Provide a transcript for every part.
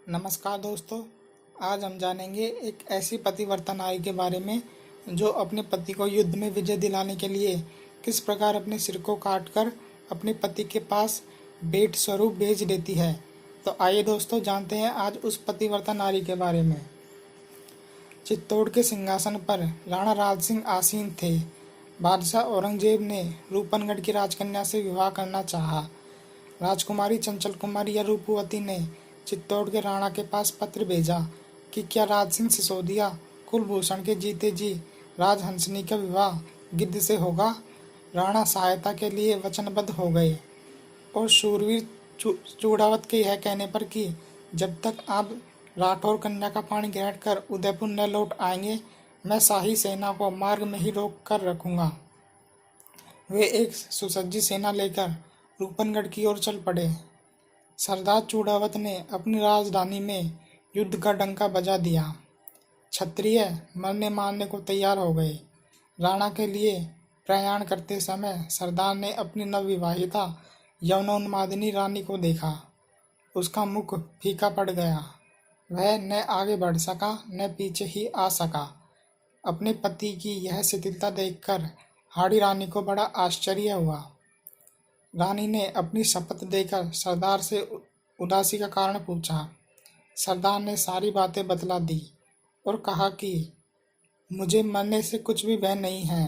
नमस्कार दोस्तों। आज हम जानेंगे एक ऐसी पतिव्रता नारी के बारे में जो अपने पति को युद्ध में विजय दिलाने के लिए किस प्रकार अपने सिर को काटकर अपने पति के पास भेंट स्वरूप भेज देती है। तो आइए दोस्तों जानते हैं आज उस पतिव्रता नारी के बारे में। चित्तौड़ के सिंहासन पर राणा राज सिंह आसीन थे। बादशाह औरंगजेब ने रूपनगढ़ की राजकन्या से विवाह करना चाहा। राजकुमारी चंचल कुमारी या रूपवती ने चित्तौड़ के राणा के पास पत्र भेजा कि क्या राज सिंह सिसोदिया कुलभूषण के जीते जी राजहंसनी का विवाह गिद्ध से होगा। राणा सहायता के लिए वचनबद्ध हो गए और शूरवीर चूड़ावत के यह कहने पर कि जब तक आप राठौर कन्या का पानी ग्रहण कर उदयपुर न लौट आएंगे, मैं शाही सेना को मार्ग में ही रोक कर रखूंगा। वे एक सुसज्जित सेना लेकर रूपनगढ़ की ओर चल पड़े। सरदार चूड़ावत ने अपनी राजधानी में युद्ध का डंका बजा दिया। क्षत्रिय मरने मारने को तैयार हो गए। राणा के लिए प्रयाण करते समय सरदार ने अपनी नवविवाहिता यौनोन्मादिनी रानी को देखा। उसका मुख फीका पड़ गया। वह न आगे बढ़ सका न पीछे ही आ सका। अपने पति की यह शिथिलता देखकर हाड़ी रानी को बड़ा आश्चर्य हुआ। रानी ने अपनी शपथ देकर सरदार से उदासी का कारण पूछा। सरदार ने सारी बातें बतला दी और कहा कि मुझे मरने से कुछ भी भय नहीं है,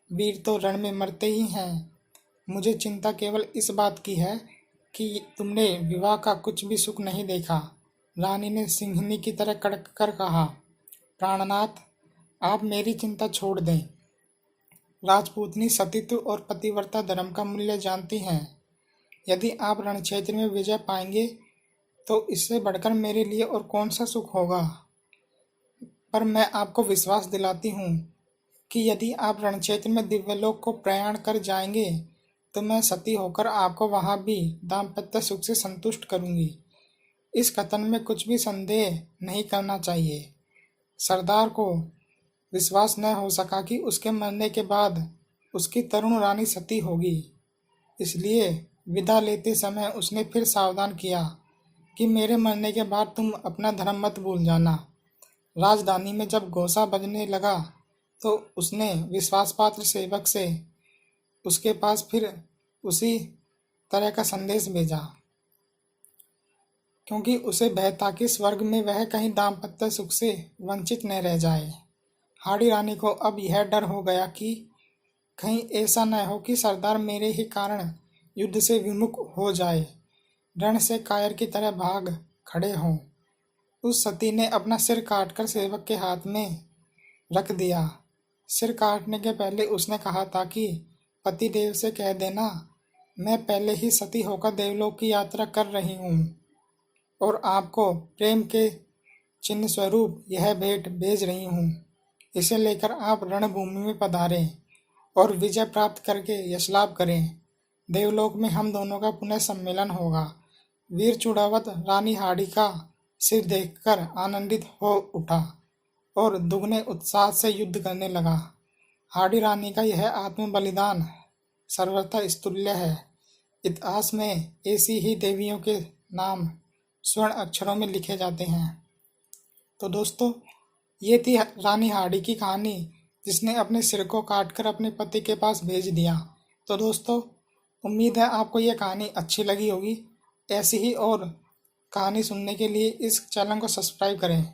वीर तो रण में मरते ही हैं। मुझे चिंता केवल इस बात की है कि तुमने विवाह का कुछ भी सुख नहीं देखा। रानी ने सिंहनी की तरह कड़क कर कहा, प्राणनाथ, आप मेरी चिंता छोड़ दें। राजपूतनी सतीत्व और पतिव्रता धर्म का मूल्य जानती हैं। यदि आप रणक्षेत्र में विजय पाएंगे तो इससे बढ़कर मेरे लिए और कौन सा सुख होगा। पर मैं आपको विश्वास दिलाती हूँ कि यदि आप रणक्षेत्र में दिव्यलोक को प्रयाण कर जाएंगे तो मैं सती होकर आपको वहाँ भी दाम्पत्य सुख से संतुष्ट करूँगी। इस कथन में कुछ भी संदेह नहीं करना चाहिए। सरदार को विश्वास न हो सका कि उसके मरने के बाद उसकी तरुण रानी सती होगी। इसलिए विदा लेते समय उसने फिर सावधान किया कि मेरे मरने के बाद तुम अपना धर्म मत भूल जाना। राजधानी में जब घोषा बजने लगा तो उसने विश्वासपात्र सेवक से उसके पास फिर उसी तरह का संदेश भेजा, क्योंकि उसे भय था कि स्वर्ग में वह कहीं दाम्पत्य सुख से वंचित न रह जाए। हाड़ी रानी को अब यह डर हो गया कि कहीं ऐसा न हो कि सरदार मेरे ही कारण युद्ध से विमुख हो जाए, रण से कायर की तरह भाग खड़े हों। उस सती ने अपना सिर काटकर सेवक के हाथ में रख दिया। सिर काटने के पहले उसने कहा था कि पतिदेव से कह देना, मैं पहले ही सती होकर देवलोक की यात्रा कर रही हूँ और आपको प्रेम के चिन्ह स्वरूप यह भेंट भेज रही हूँ। इसे लेकर आप रणभूमि में पधारें और विजय प्राप्त करके यशलाभ करें। देवलोक में हम दोनों का पुनः सम्मेलन होगा। वीर चूड़ावत रानी हाड़ी का सिर देखकर आनंदित हो उठा और दुगने उत्साह से युद्ध करने लगा। हाड़ी रानी का यह आत्म बलिदान सर्वथा स्तुल्य है। इतिहास में ऐसी ही देवियों के नाम स्वर्ण अक्षरों में लिखे जाते हैं। तो दोस्तों, ये थी रानी हाड़ी की कहानी जिसने अपने सिर को काटकर अपने पति के पास भेज दिया। तो दोस्तों, उम्मीद है आपको ये कहानी अच्छी लगी होगी। ऐसी ही और कहानी सुनने के लिए इस चैनल को सब्सक्राइब करें।